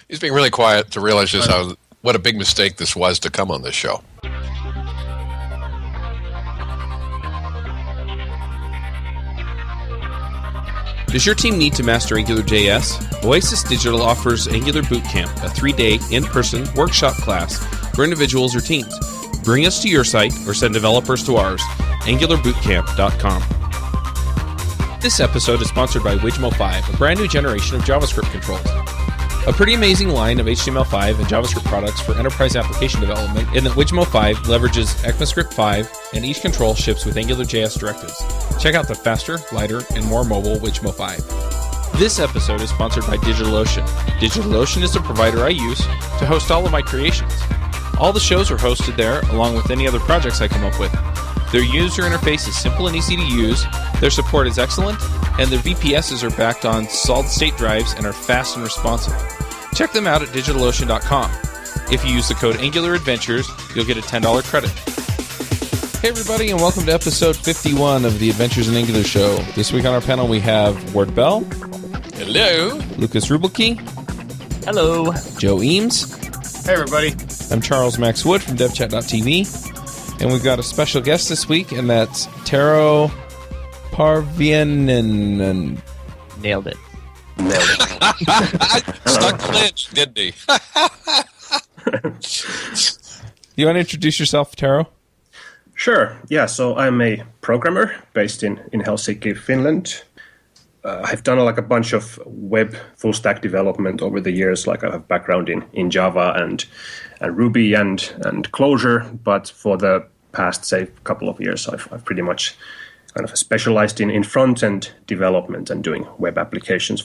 He's being really quiet to realize just what a big mistake this was to come on this show. Does your team need to master AngularJS? Oasis Digital offers Angular Bootcamp, a 3-day in-person workshop class for individuals or teams. Bring us to your site or send developers to ours, angularbootcamp.com. This episode is sponsored by Widmo 5, a brand new generation of JavaScript controls. A pretty amazing line of HTML5 and JavaScript products for enterprise application development in that Widmo 5 leverages ECMAScript 5, and each control ships with AngularJS directives. Check out the faster, lighter, and more mobile Widmo 5. This episode is sponsored by DigitalOcean. DigitalOcean is the provider I use to host all of my creations. All the shows are hosted there, along with any other projects I come up with. Their user interface is simple and easy to use, their support is excellent, and their VPSs are backed on solid-state drives and are fast and responsive. Check them out at DigitalOcean.com. If you use the code AngularAdventures, you'll get a $10 credit. Hey everybody, and welcome to episode 51 of the Adventures in Angular show. This week on our panel we have Ward Bell. Hello. Lucas Rubelke. Hello. Joe Eames. Hey everybody. I'm Charles Max Wood from DevChat.tv. And we've got a special guest this week, and that's Tero Parviainen. Nailed it. Stuck the lynch, didn't he? You want to introduce yourself, Tero? Sure. Yeah, so I'm a programmer based in Helsinki, Finland. I've done a bunch of web full stack development over the years. Like I have background in Java and Ruby and Clojure, but for the past, say, couple of years, I've pretty much kind of specialized in front-end development and doing web applications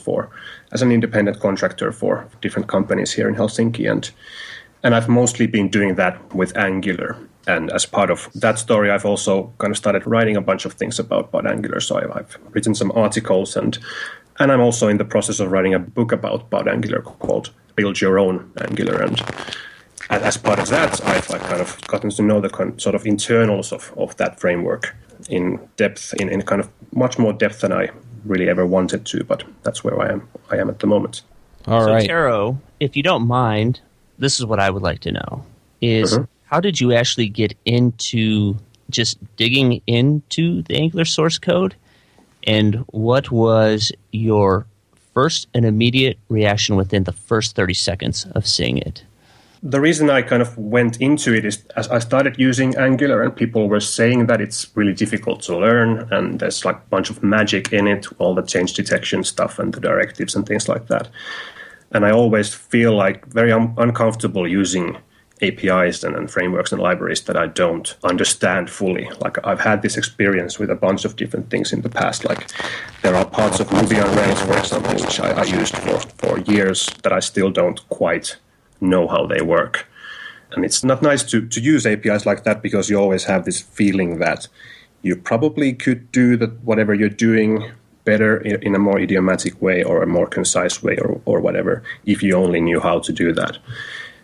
as an independent contractor for different companies here in Helsinki. And I've mostly been doing that with Angular. And as part of that story, I've also kind of started writing a bunch of things about Angular. So I've written some articles, and I'm also in the process of writing a book about Angular called Build Your Own Angular. And as part of that, I've kind of gotten to know the sort of internals of that framework in depth, in kind of much more depth than I really ever wanted to. But that's where I am at the moment. All right. So, Tero, if you don't mind, this is what I would like to know, is how did you actually get into just digging into the Angular source code? And what was your first and immediate reaction within the first 30 seconds of seeing it? The reason I kind of went into it is as I started using Angular and people were saying that it's really difficult to learn and there's like a bunch of magic in it, all the change detection stuff and the directives and things like that. And I always feel like very uncomfortable using APIs and frameworks and libraries that I don't understand fully. Like I've had this experience with a bunch of different things in the past. Like there are parts of Ruby on Rails, for example, which I used for years that I still don't quite know how they work. And it's not nice to use APIs like that because you always have this feeling that you probably could do whatever you're doing better in a more idiomatic way or a more concise way or whatever if you only knew how to do that.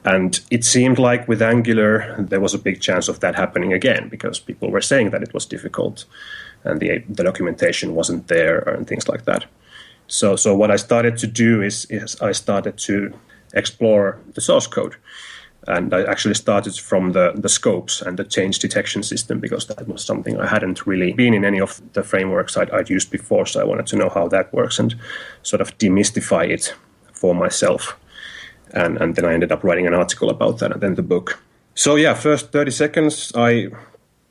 And it seemed like with Angular, there was a big chance of that happening again because people were saying that it was difficult and the documentation wasn't there and things like that. So what I started to do is I started to explore the source code. And I actually started from the scopes and the change detection system because that was something I hadn't really been in any of the frameworks I'd used before. So I wanted to know how that works and sort of demystify it for myself. And then I ended up writing an article about that and then the book. So yeah, first 30 seconds, I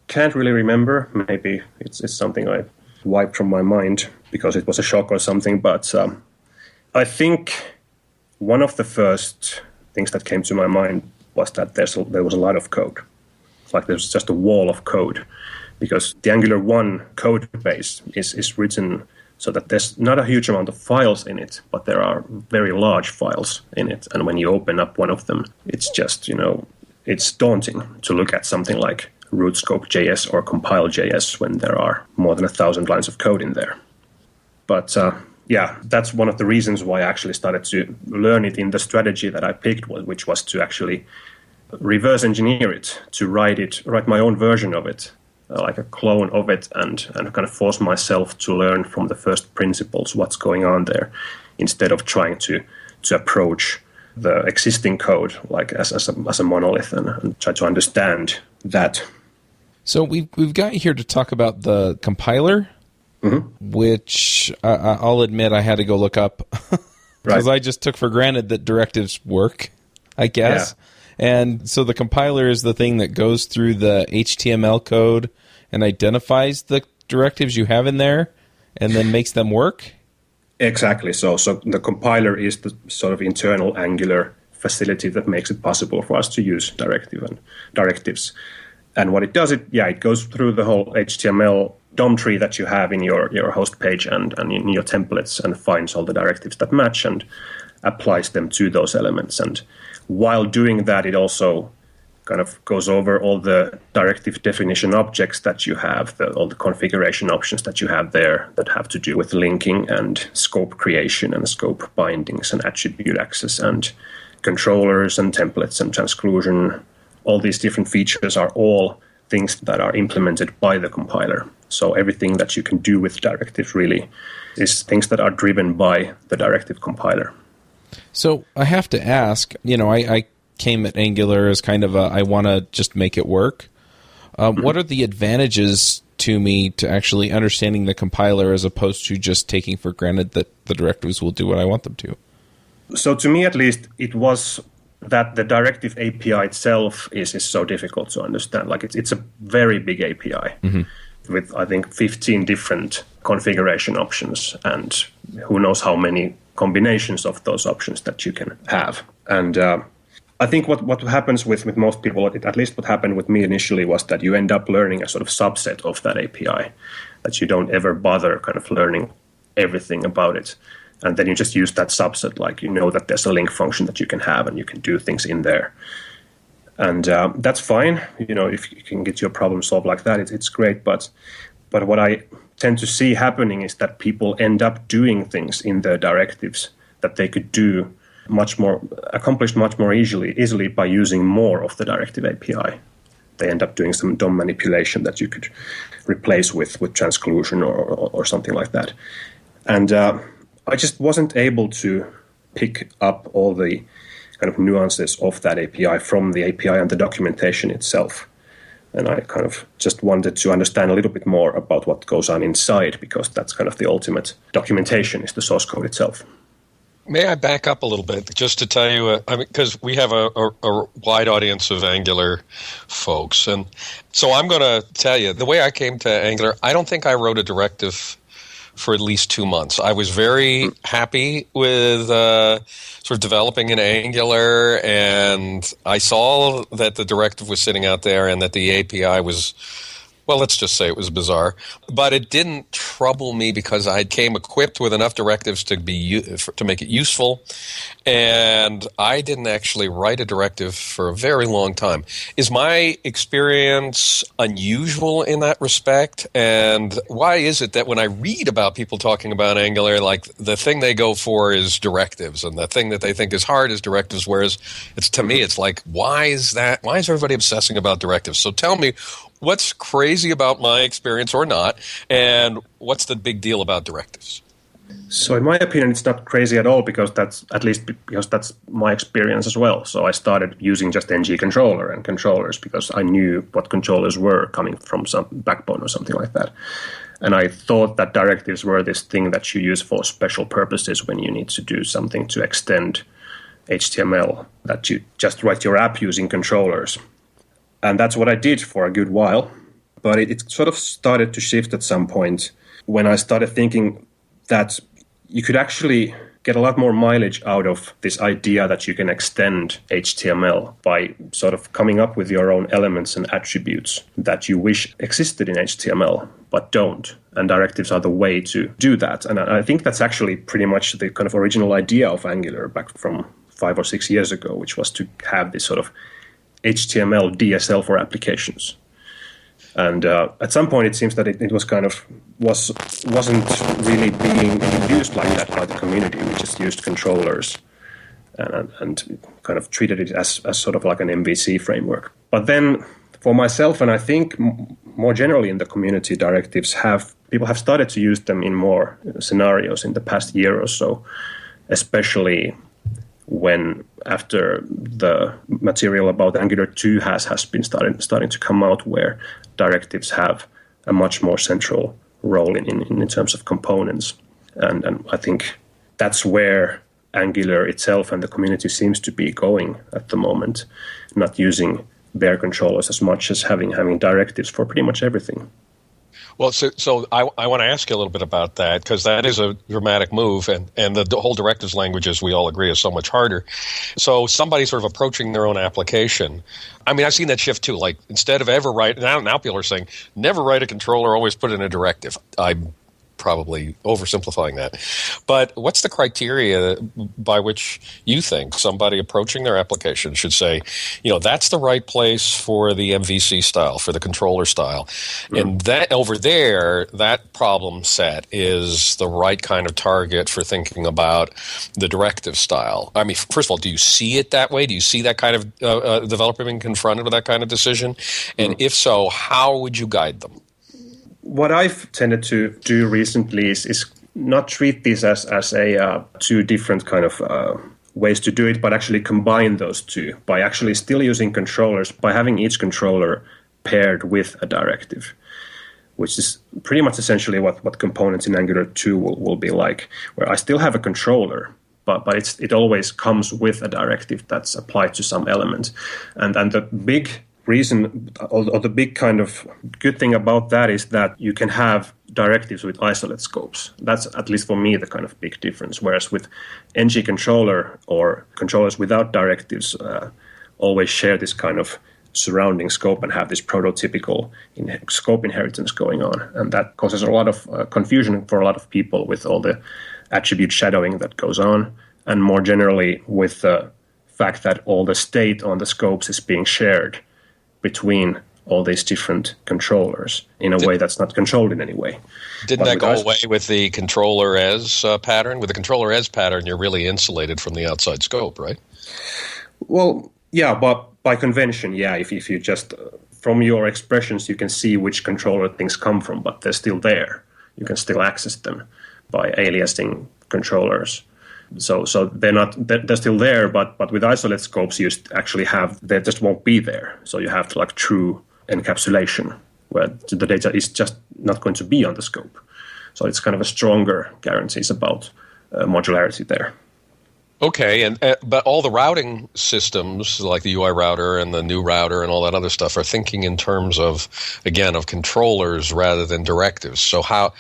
can't really remember. Maybe it's something I wiped from my mind because it was a shock or something. But I think one of the first things that came to my mind was that there was a lot of code. Like there's just a wall of code because the Angular 1 code base is written so that there's not a huge amount of files in it, but there are very large files in it. And when you open up one of them, it's just, it's daunting to look at something like rootscope.js or compile.js when there are more than 1,000 lines of code in there. But yeah, that's one of the reasons why I actually started to learn it in the strategy that I picked, which was to actually reverse engineer it, to write my own version of it, like a clone of it, and kind of force myself to learn from the first principles what's going on there, instead of trying to approach the existing code like as a monolith and try to understand that. So we've got you here to talk about the compiler, which I'll admit I had to go look up because I just took for granted that directives work, I guess. Yeah. And so the compiler is the thing that goes through the HTML code and identifies the directives you have in there and then makes them work? Exactly. So the compiler is the sort of internal Angular facility that makes it possible for us to use directives. And what it does, it goes through the whole HTML DOM tree that you have in your host page and in your templates and finds all the directives that match and applies them to those elements. And while doing that, it also kind of goes over all the directive definition objects that you have, all the configuration options that you have there that have to do with linking and scope creation and scope bindings and attribute access and controllers and templates and transclusion. All these different features are all things that are implemented by the compiler. So everything that you can do with directives really is things that are driven by the directive compiler. So I have to ask, I came at Angular as kind of I want to just make it work. What are the advantages to me to actually understanding the compiler as opposed to just taking for granted that the directives will do what I want them to? So to me, at least, it was that the directive API itself is so difficult to understand. Like it's a very big API with, I think, 15 different configuration options and who knows how many combinations of those options that you can have. And I think what happens with most people, at least what happened with me initially, was that you end up learning a sort of subset of that API, that you don't ever bother kind of learning everything about it. And then you just use that subset, like that there's a link function that you can have and you can do things in there. And that's fine. If you can get your problem solved like that, it's great. But what I tend to see happening is that people end up doing things in their directives that they could do accomplish much more easily by using more of the directive API. They end up doing some DOM manipulation that you could replace with transclusion or something like that. And I just wasn't able to pick up all the kind of nuances of that API from the API and the documentation itself. And I kind of just wanted to understand a little bit more about what goes on inside, because that's kind of the ultimate documentation is the source code itself. May I back up a little bit just to tell you, because we have a wide audience of Angular folks. And so I'm going to tell you, the way I came to Angular, I don't think I wrote a directive for at least 2 months. I was very happy with sort of developing in Angular, and I saw that the directive was sitting out there and that the API was, well, let's just say it was bizarre. But it didn't trouble me because I came equipped with enough directives to make it useful, and I didn't actually write a directive for a very long time. Is my experience unusual in that respect? And why is it that when I read about people talking about Angular, like the thing they go for is directives, and the thing that they think is hard is directives, whereas to me it's like, why is that? Why is everybody obsessing about directives? So tell me, what's crazy about my experience or not, and what's the big deal about directives? So in my opinion, it's not crazy at all, because that's my experience as well. So I started using just ng controller and controllers because I knew what controllers were coming from some backbone or something like that. And I thought that directives were this thing that you use for special purposes when you need to do something to extend HTML, that you just write your app using controllers. And that's what I did for a good while. But it sort of started to shift at some point when I started thinking that you could actually get a lot more mileage out of this idea that you can extend HTML by sort of coming up with your own elements and attributes that you wish existed in HTML but don't. And directives are the way to do that. And I think that's actually pretty much the kind of original idea of Angular back from 5 or 6 years ago, which was to have this sort of HTML DSL for applications. And at some point, it seems that it was kind of wasn't really being used like that by the community. We just used controllers and kind of treated it as sort of like an MVC framework. But then, for myself, and I think more generally in the community, directives people have started to use them in more scenarios in the past year or so, especially when after the material about Angular 2 has been starting to come out, where directives have a much more central role in terms of components. And I think that's where Angular itself and the community seems to be going at the moment, not using bare controllers as much as having directives for pretty much everything. Well, so I want to ask you a little bit about that, because that is a dramatic move, and the whole directives language, as we all agree, is so much harder. So somebody sort of approaching their own application. I mean, I've seen that shift too. Like, instead of ever write, now people are saying, never write a controller, always put in a directive. I'm probably oversimplifying that. But what's the criteria by which you think somebody approaching their application should say, that's the right place for the MVC style, for the controller style. Mm. And that over there, that problem set is the right kind of target for thinking about the directive style. I mean, first of all, do you see it that way? Do you see that kind of developer being confronted with that kind of decision? And if so, how would you guide them? What I've tended to do recently is not treat these as a two different kind of ways to do it, but actually combine those two by actually still using controllers, by having each controller paired with a directive, which is pretty much essentially what components in Angular 2 will be like, where I still have a controller, but it always comes with a directive that's applied to some element. And the big reason, or the big kind of good thing about that is that you can have directives with isolate scopes. That's, at least for me, the kind of big difference. Whereas with ng controller or controllers without directives always share this kind of surrounding scope and have this prototypical scope inheritance going on. And that causes a lot of confusion for a lot of people with all the attribute shadowing that goes on. And more generally with the fact that all the state on the scopes is being shared between all these different controllers in a way that's not controlled in any way. Didn't that go away with the controller as pattern? With the controller as pattern, you're really insulated from the outside scope, right? Well, yeah, but by convention, yeah. If you just, from your expressions, you can see which controller things come from, but they're still there. You can still access them by aliasing controllers. So they're still there, but with isolate scopes, you actually they just won't be there. So you have to true encapsulation, where the data is just not going to be on the scope. So it's kind of a stronger guarantees about modularity there. Okay, but all the routing systems, like the UI router and the new router and all that other stuff, are thinking in terms of controllers rather than directives. So how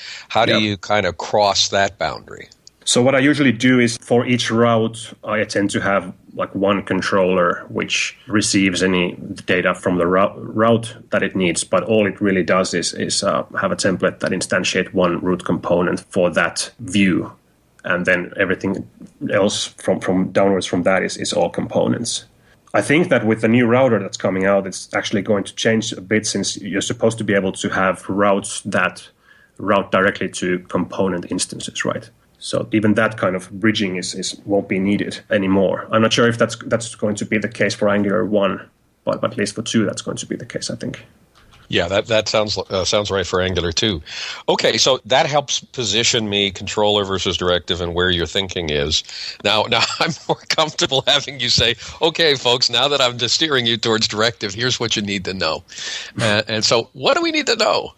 do you kind of cross that boundary? So what I usually do is, for each route, I tend to have one controller which receives any data from the route that it needs. But all it really does is have a template that instantiates one root component for that view. And then everything else from downwards from that is all components. I think that with the new router that's coming out, it's actually going to change a bit, since you're supposed to be able to have routes that route directly to component instances, right? So even that kind of bridging won't be needed anymore. I'm not sure if that's going to be the case for Angular 1, but at least for 2, that's going to be the case, I think. Yeah, that sounds right for Angular 2. Okay, so that helps position me controller versus directive and where your thinking is. Now I'm more comfortable having you say, okay, folks, now that I'm just steering you towards directive, here's what you need to know. And so what do we need to know?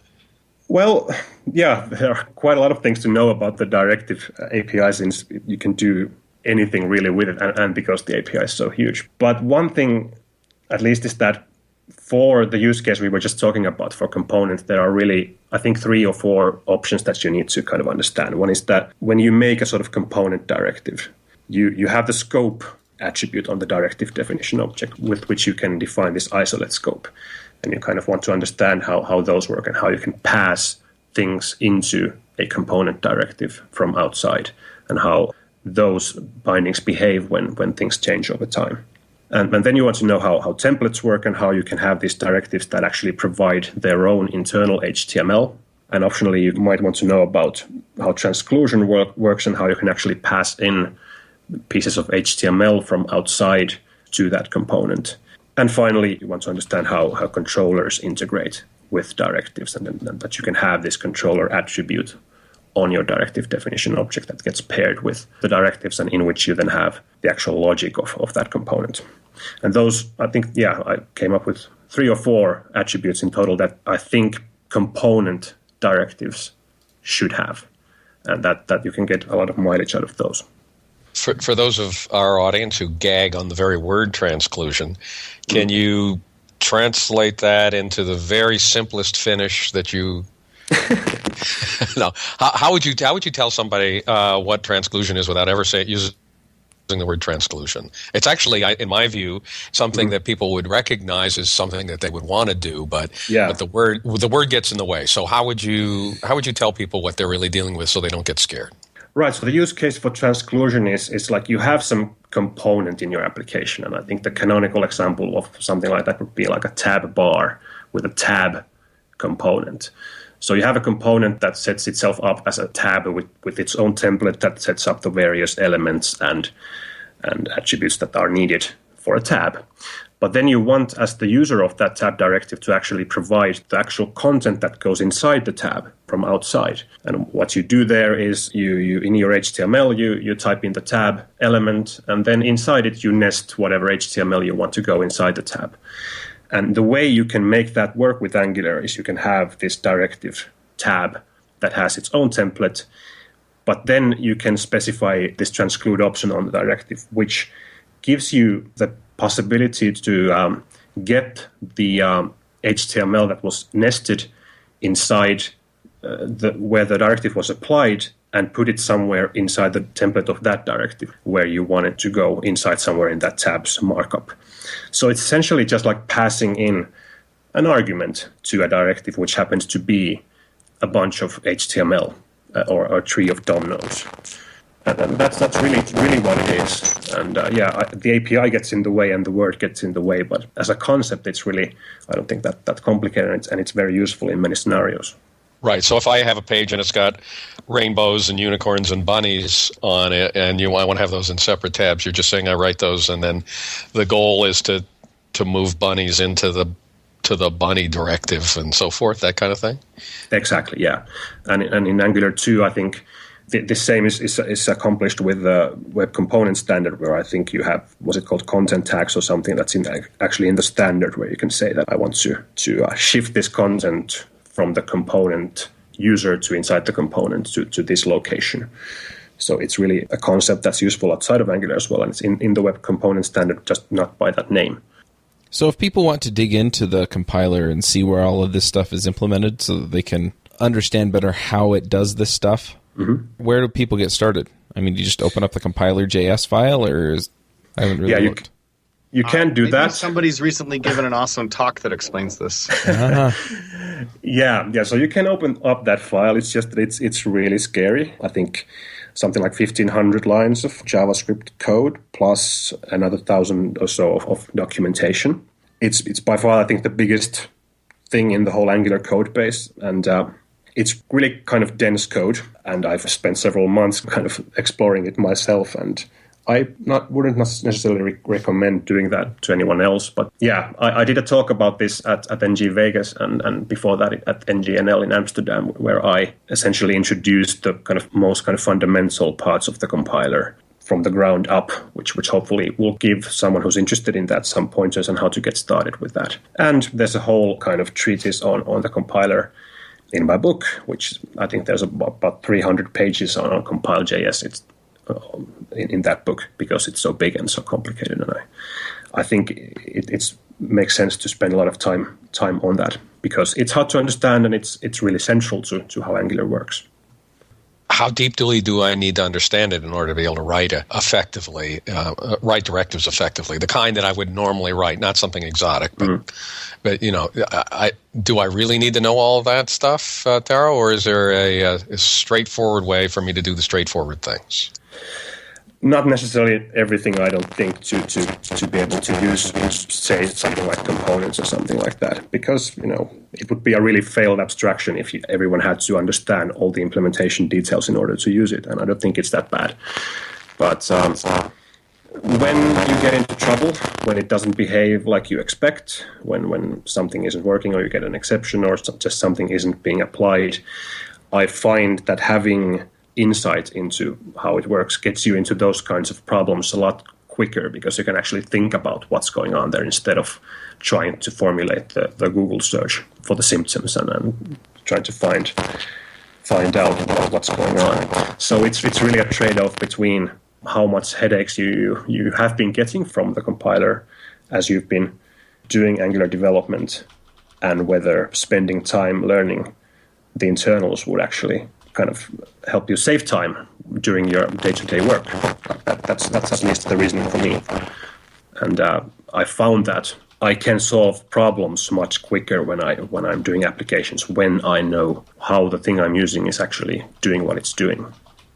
Well, yeah, there are quite a lot of things to know about the directive API, since you can do anything really with it, and because the API is so huge. But one thing, at least, is that for the use case we were just talking about for components, there are really, I think, 3 or 4 options that you need to kind of understand. One is that when you make a sort of component directive, you have the scope attribute on the directive definition object with which you can define this isolate scope. And you kind of want to understand how those work and how you can pass things into a component directive from outside, and how those bindings behave when things change over time. And then you want to know how templates work and how you can have these directives that actually provide their own internal HTML. And optionally, you might want to know about how transclusion works and how you can actually pass in pieces of HTML from outside to that component. And finally, you want to understand how controllers integrate with directives, and that you can have this controller attribute on your directive definition object that gets paired with the directives and in which you then have the actual logic of that component. And those, I think, I came up with 3 or 4 attributes in total that I think component directives should have, and that you can get a lot of mileage out of those. For those of our audience who gag on the very word transclusion, can you translate that into the very simplest Finnish that you? No. How would you tell somebody what transclusion is without ever using the word transclusion? It's actually, in my view, something that people would recognize as something that they would want to do, but the word gets in the way. So how would you tell people what they're really dealing with so they don't get scared? Right. So the use case for transclusion is like you have some component in your application, and I think the canonical example of something like that would be like a tab bar with a tab component. So you have a component that sets itself up as a tab with its own template that sets up the various elements and attributes that are needed for a tab. But then you want, as the user of that tab directive, to actually provide the actual content that goes inside the tab from outside. And what you do there is you in your HTML, you type in the tab element, and then inside it you nest whatever HTML you want to go inside the tab. And the way you can make that work with Angular is you can have this directive tab that has its own template, but then you can specify this transclude option on the directive, which gives you the possibility to get the HTML that was nested inside where the directive was applied and put it somewhere inside the template of that directive where you want it to go inside somewhere in that tab's markup. So it's essentially just like passing in an argument to a directive which happens to be a bunch of HTML or a tree of DOM nodes. And that's really what it is. And the API gets in the way and the word gets in the way, but as a concept, it's really, I don't think that complicated, and it's very useful in many scenarios. Right. So if I have a page and it's got rainbows and unicorns and bunnies on it, and I want to have those in separate tabs, you're just saying I write those, and then the goal is to move bunnies into the bunny directive and so forth, that kind of thing? Exactly, yeah. And in Angular 2, I think the same is accomplished with the web component standard, where I think you have, was it called content tags or something that's actually in the standard, where you can say that I want to shift this content from the component user to inside the component to this location. So it's really a concept that's useful outside of Angular as well, and it's in the web component standard, just not by that name. So if people want to dig into the compiler and see where all of this stuff is implemented so that they can understand better how it does this stuff, where do people get started? I mean, do you just open up the compiler.js file, or I haven't really looked. You can do that. Somebody's recently given an awesome talk that explains this. Yeah. So you can open up that file. It's just that it's really scary. I think something like 1,500 lines of JavaScript code plus another 1,000 or so of documentation. It's by far, I think, the biggest thing in the whole Angular code base, and it's really kind of dense code. And I've spent several months kind of exploring it myself, and I wouldn't necessarily recommend doing that to anyone else. But yeah, I did a talk about this at NG Vegas and before that at NGNL in Amsterdam, where I essentially introduced the most fundamental parts of the compiler from the ground up, which hopefully will give someone who's interested in that some pointers on how to get started with that. And there's a whole kind of treatise on the compiler in my book, which I think there's about 300 pages on compile.js. It's in that book because it's so big and so complicated, and I think it makes sense to spend a lot of time on that because it's hard to understand, and it's really central to how Angular works. How deeply do I need to understand it in order to be able to write write directives effectively? The kind that I would normally write, not something exotic, but do I really need to know all of that stuff, Tero, or is there a straightforward way for me to do the straightforward things? Not necessarily everything, I don't think, to be able to use, say, something like components or something like that, because, it would be a really failed abstraction if everyone had to understand all the implementation details in order to use it, and I don't think it's that bad. But when you get into trouble, when it doesn't behave like you expect, when something isn't working or you get an exception or just something isn't being applied, I find that having insight into how it works gets you into those kinds of problems a lot quicker, because you can actually think about what's going on there instead of trying to formulate the Google search for the symptoms and trying to find out about what's going on. So it's really a trade-off between how much headaches you have been getting from the compiler as you've been doing Angular development, and whether spending time learning the internals would actually kind of help you save time during your day-to-day work. That's at least the reasoning for me. And I found that I can solve problems much quicker when I'm doing applications, when I know how the thing I'm using is actually doing what it's doing.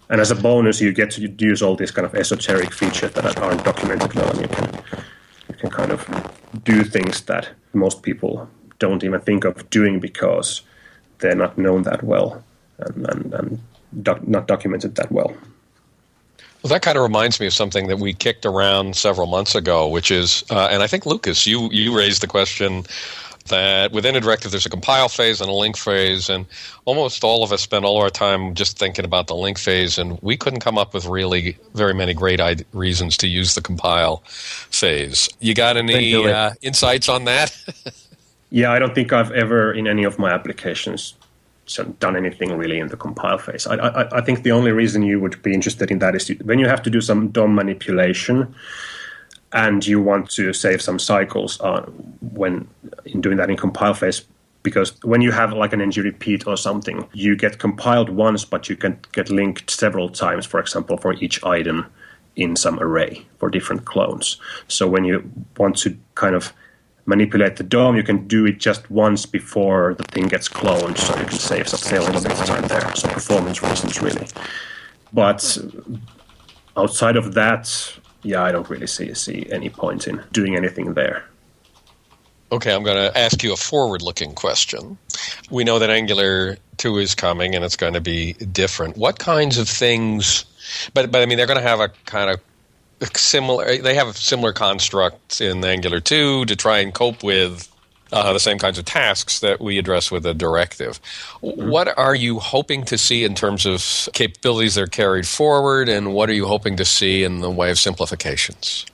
And as a bonus, you get to use all these kind of esoteric features that aren't documented well, and you can kind of do things that most people don't even think of doing because they're not known that well and not documented that well. Well, that kind of reminds me of something that we kicked around several months ago, which is, and I think, Lucas, you raised the question that within a directive there's a compile phase and a link phase, and almost all of us spend all our time just thinking about the link phase, and we couldn't come up with really very many great reasons to use the compile phase. You got any insights on that? Yeah, I don't think I've ever, in any of my applications, done anything really in the compile phase. I think the only reason you would be interested in that is when you have to do some DOM manipulation and you want to save some cycles when in doing that in compile phase, because when you have like an ng repeat or something, you get compiled once, but you can get linked several times, for example, for each item in some array for different clones. So when you want to kind of manipulate the DOM, you can do it just once before the thing gets cloned, so you can save a little bit of time there. So performance reasons, really. But outside of that, yeah, I don't really see any point in doing anything there. Okay, I'm going to ask you a forward-looking question. We know that Angular 2 is coming, and it's going to be different. What kinds of things? But I mean, they're going to have a kind of similar. They have similar constructs in Angular 2 to try and cope with the same kinds of tasks that we address with a directive. Mm-hmm. What are you hoping to see in terms of capabilities that are carried forward, and what are you hoping to see in the way of simplifications?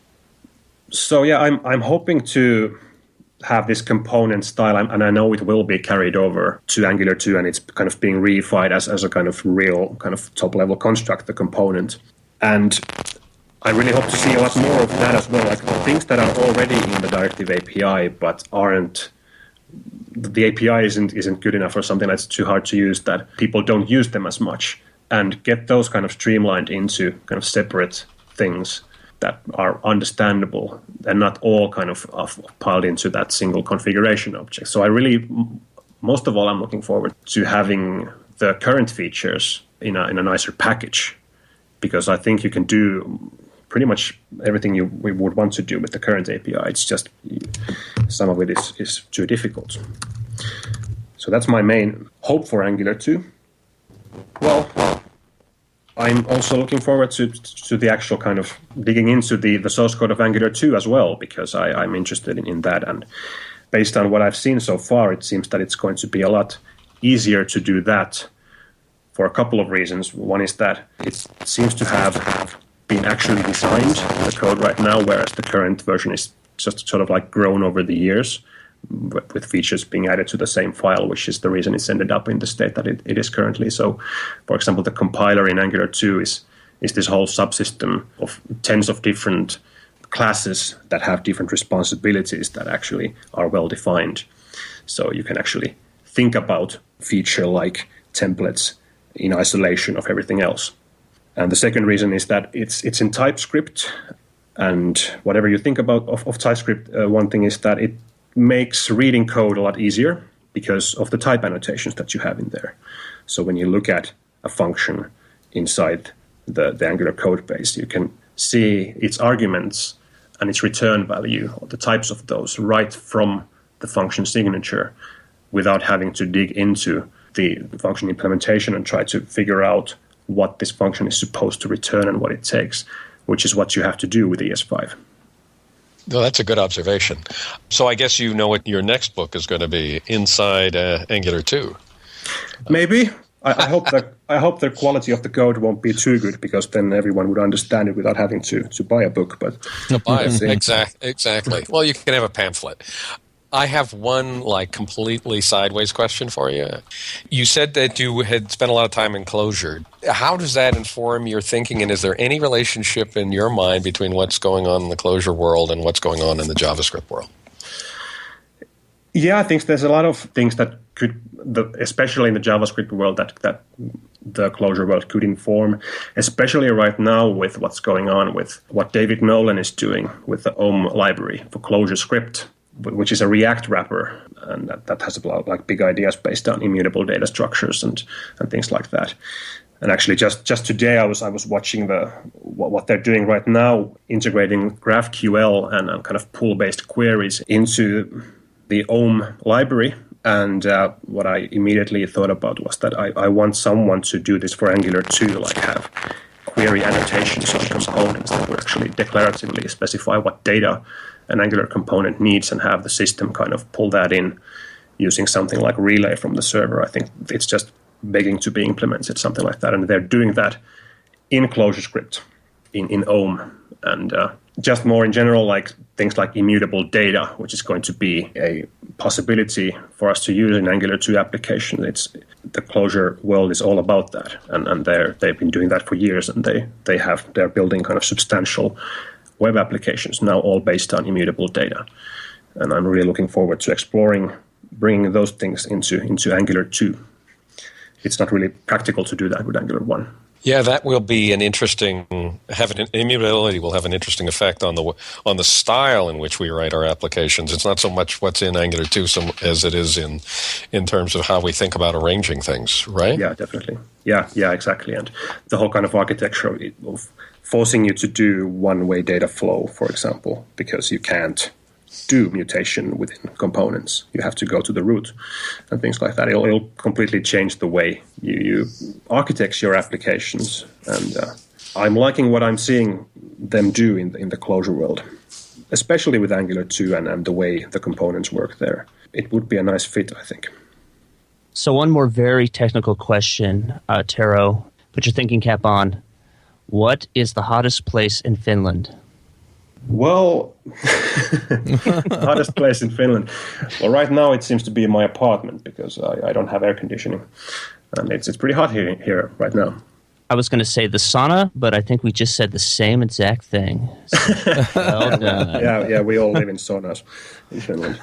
So yeah, I'm hoping to have this component style, and I know it will be carried over to Angular 2, and it's kind of being reified as a kind of real kind of top-level construct, the component. And I really hope to see a lot more of that as well, like things that are already in the directive API but aren't. The API isn't good enough, or something that's too hard to use, that people don't use them as much, and get those kind of streamlined into kind of separate things that are understandable and not all kind of piled into that single configuration object. So I really, most of all, I'm looking forward to having the current features in a nicer package, because I think you can do pretty much everything we would want to do with the current API. It's just some of it is too difficult. So that's my main hope for Angular 2. Well, I'm also looking forward to the actual kind of digging into the source code of Angular 2 as well, because I'm interested in that. And based on what I've seen so far, it seems that it's going to be a lot easier to do that for a couple of reasons. One is that it seems to have been actually designed, the code right now, whereas the current version is just sort of like grown over the years with features being added to the same file, which is the reason it's ended up in the state that it is currently. So, for example, the compiler in Angular 2 is this whole subsystem of tens of different classes that have different responsibilities that actually are well defined. So you can actually think about feature like templates in isolation of everything else. And the second reason is that it's in TypeScript, and whatever you think about of TypeScript, one thing is that it makes reading code a lot easier because of the type annotations that you have in there. So when you look at a function inside the Angular code base, you can see its arguments and its return value, or the types of those, right from the function signature, without having to dig into the function implementation and try to figure out what this function is supposed to return and what it takes, which is what you have to do with ES5. No, that's a good observation. So I guess you know what your next book is going to be, inside Angular 2. Maybe. I hope the quality of the code won't be too good, because then everyone would understand it without having to buy a book. But Exactly. Well, you can have a pamphlet. I have one completely sideways question for you. You said that you had spent a lot of time in Clojure. How does that inform your thinking, and is there any relationship in your mind between what's going on in the Clojure world and what's going on in the JavaScript world? Yeah, I think there's a lot of things that could, especially in the JavaScript world, that the Clojure world could inform, especially right now with what's going on with what David Nolan is doing with the OM library for ClojureScript, which is a React wrapper, and that has a lot of big ideas based on immutable data structures and things like that. And actually, just today, I was watching what they're doing right now, integrating GraphQL and kind of pool-based queries into the OM library. And what I immediately thought about was that I want someone to do this for Angular 2, have query annotations on components that would actually declaratively specify what data an Angular component needs, and have the system kind of pull that in using something like Relay from the server. I think it's just begging to be implemented, something like that. And they're doing that in ClojureScript, in OM. And just more in general, things like immutable data, which is going to be a possibility for us to use in Angular 2 application. The Clojure world is all about that, and they've been doing that for years, and they're building kind of substantial web applications now, all based on immutable data. And I'm really looking forward to exploring bringing those things into Angular 2. It's not really practical to do that with Angular 1. Yeah, that will be immutability will have an interesting effect on the style in which we write our applications. It's not so much what's in Angular 2 as it is in terms of how we think about arranging things, right? Yeah, definitely. Yeah, exactly. And the whole kind of architecture of forcing you to do one-way data flow, for example, because you can't do mutation within components. You have to go to the root and things like that. It'll completely change the way you architect your applications. And I'm liking what I'm seeing them do in the Clojure world, especially with Angular 2 and the way the components work there. It would be a nice fit, I think. So one more very technical question, Tero. Put your thinking cap on. What is the hottest place in Finland? Well, hottest place in Finland. Well, right now it seems to be my apartment, because I don't have air conditioning, and it's pretty hot here right now. I was going to say the sauna, but I think we just said the same exact thing. So, well done. Yeah, we all live in saunas in Finland.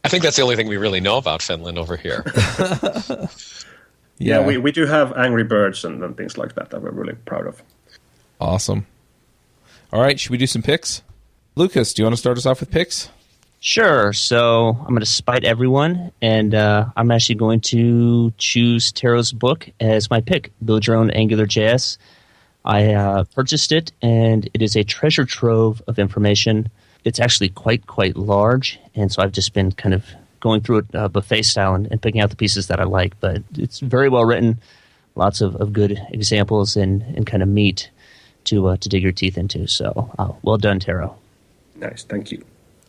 I think that's the only thing we really know about Finland over here. Yeah, we do have Angry Birds and things like that we're really proud of. Awesome. All right, should we do some picks? Lucas, do you want to start us off with picks? Sure. So I'm going to spite everyone, and I'm actually going to choose Tero's book as my pick, Build Your Own AngularJS. I purchased it, and it is a treasure trove of information. It's actually quite large, and so I've just been kind of going through it buffet style and picking out the pieces that I like. But it's very well written, lots of good examples and kind of meat to dig your teeth into. So well done, Tero. Nice, thank you.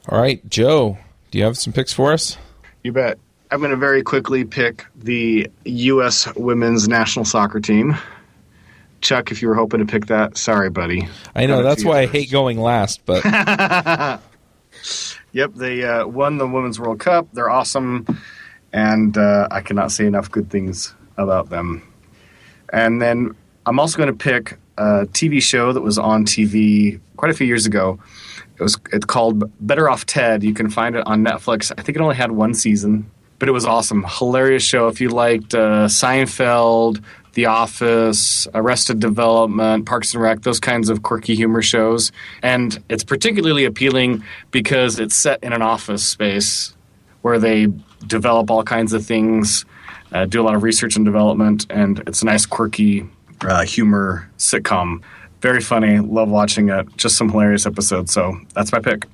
All right, Joe, do you have some picks for us? You bet. I'm going to very quickly pick the U.S. women's national soccer team. Chuck, if you were hoping to pick that, sorry, buddy. I know, that's why I hate going last, but... Yep, they won the Women's World Cup. They're awesome, and I cannot say enough good things about them. And then I'm also going to pick a TV show that was on TV quite a few years ago. It's called Better Off Ted. You can find it on Netflix. I think it only had one season, but it was awesome. Hilarious show. If you liked Seinfeld, The Office, Arrested Development, Parks and Rec, those kinds of quirky humor shows. And it's particularly appealing because it's set in an office space where they develop all kinds of things, do a lot of research and development, and it's a nice quirky humor sitcom. Very funny. Love watching it. Just some hilarious episodes. So that's my pick.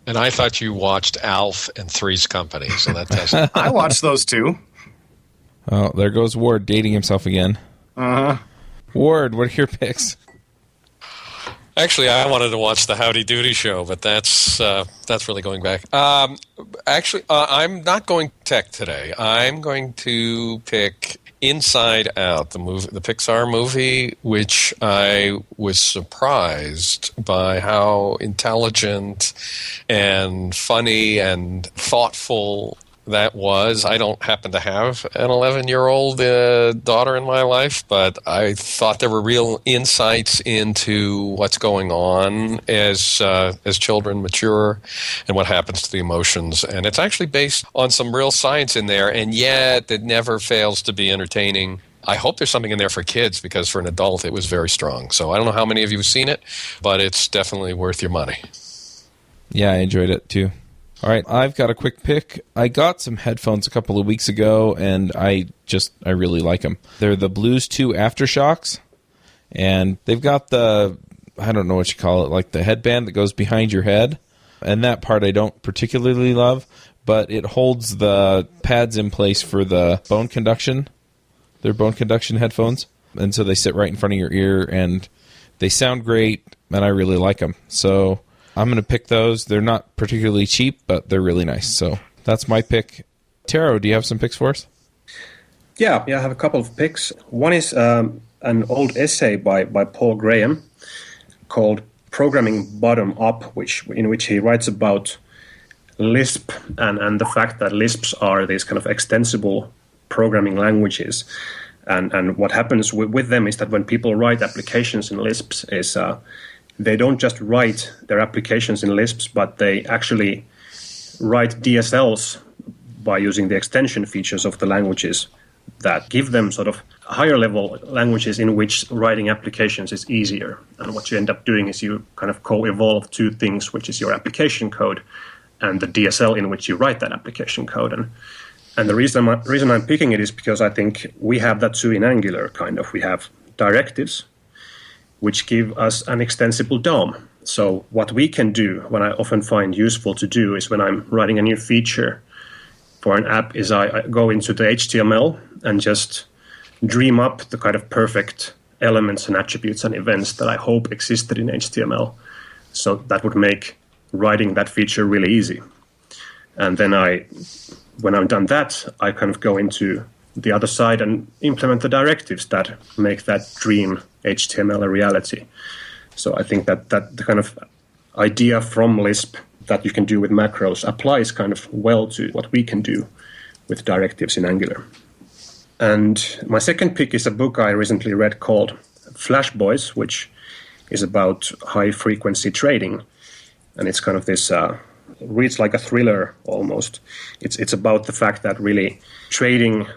And I thought you watched Alf and Three's Company, so that doesn't... I watched those too. Oh, there goes Ward dating himself again. Uh-huh. Ward, what are your picks? Actually, I wanted to watch the Howdy Doody show, but that's really going back. I'm not going tech today. I'm going to pick Inside Out, the Pixar movie, which I was surprised by how intelligent and funny and thoughtful that was. I don't happen to have an 11-year-old daughter in my life, but I thought there were real insights into what's going on as children mature and what happens to the emotions. And it's actually based on some real science in there, and yet it never fails to be entertaining. I hope there's something in there for kids, because for an adult it was very strong. So I don't know how many of you have seen it, but it's definitely worth your money. Yeah, I enjoyed it too. All right, I've got a quick pick. I got some headphones a couple of weeks ago, and I really like them. They're the Blues 2 Aftershocks, and they've got the, I don't know what you call it, like the headband that goes behind your head, and that part I don't particularly love, but it holds the pads in place for the bone conduction. They're bone conduction headphones, and so they sit right in front of your ear, and they sound great, and I really like them. So I'm going to pick those. They're not particularly cheap, but they're really nice. So that's my pick. Tero, do you have some picks for us? Yeah, I have a couple of picks. One is an old essay by Paul Graham called Programming Bottom Up, in which he writes about Lisp and the fact that Lisps are these kind of extensible programming languages. And what happens with them is that when people write applications in Lisps is they don't just write their applications in Lisps, but they actually write DSLs by using the extension features of the languages that give them sort of higher level languages in which writing applications is easier. And what you end up doing is you kind of co-evolve two things, which is your application code and the DSL in which you write that application code. And the reason I'm picking it is because I think we have that too in Angular, kind of. We have directives, which give us an extensible DOM. So what we can do, what I often find useful to do, is when I'm writing a new feature for an app, is I go into the HTML and just dream up the kind of perfect elements and attributes and events that I hope existed in HTML. So that would make writing that feature really easy. And then when I've done that, I kind of go into the other side and implement the directives that make that dream HTML a reality. So I think that the kind of idea from Lisp that you can do with macros applies kind of well to what we can do with directives in Angular. And my second pick is a book I recently read called Flash Boys, which is about high-frequency trading. And it's kind of this reads like a thriller almost. It's about the fact that really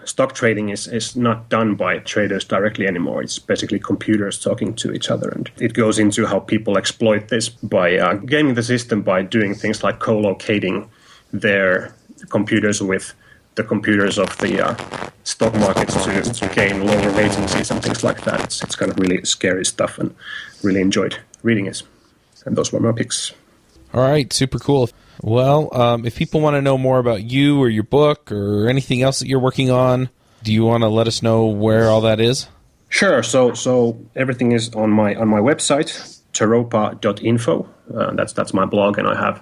stock trading is not done by traders directly anymore. It's basically computers talking to each other. And it goes into how people exploit this by gaming the system by doing things like co-locating their computers with the computers of the stock markets to gain lower latencies and things like that. It's kind of really scary stuff and really enjoyed reading it. And those were my picks. All right, super cool. Well, if people want to know more about you or your book or anything else that you're working on, do you want to let us know where all that is? Sure. So everything is on my website, teropa.info. That's my blog, and I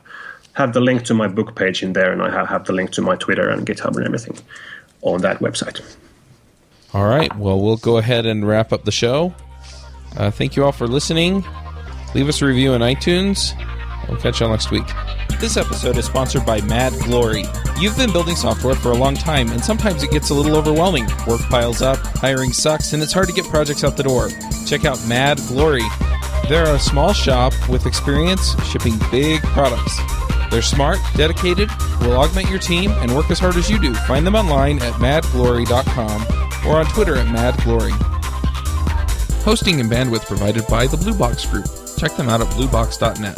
have the link to my book page in there, and I have the link to my Twitter and GitHub and everything on that website. All right. Well, we'll go ahead and wrap up the show. Thank you all for listening. Leave us a review on iTunes. We'll catch you all next week. This episode is sponsored by Mad Glory. You've been building software for a long time, and sometimes it gets a little overwhelming. Work piles up, hiring sucks, and it's hard to get projects out the door. Check out Mad Glory. They're a small shop with experience shipping big products. They're smart, dedicated, will augment your team, and work as hard as you do. Find them online at madglory.com or on Twitter at madglory. Hosting and bandwidth provided by the Blue Box Group. Check them out at bluebox.net.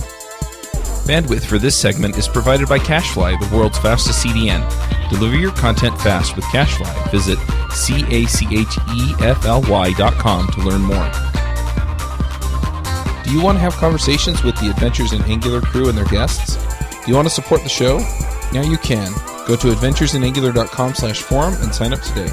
Bandwidth for this segment is provided by CacheFly, the world's fastest CDN. Deliver your content fast with CacheFly. Visit CacheFly.com to learn more. Do you want to have conversations with the Adventures in Angular crew and their guests? Do you want to support the show? Now you can. Go to adventuresinangular.com/forum and sign up today.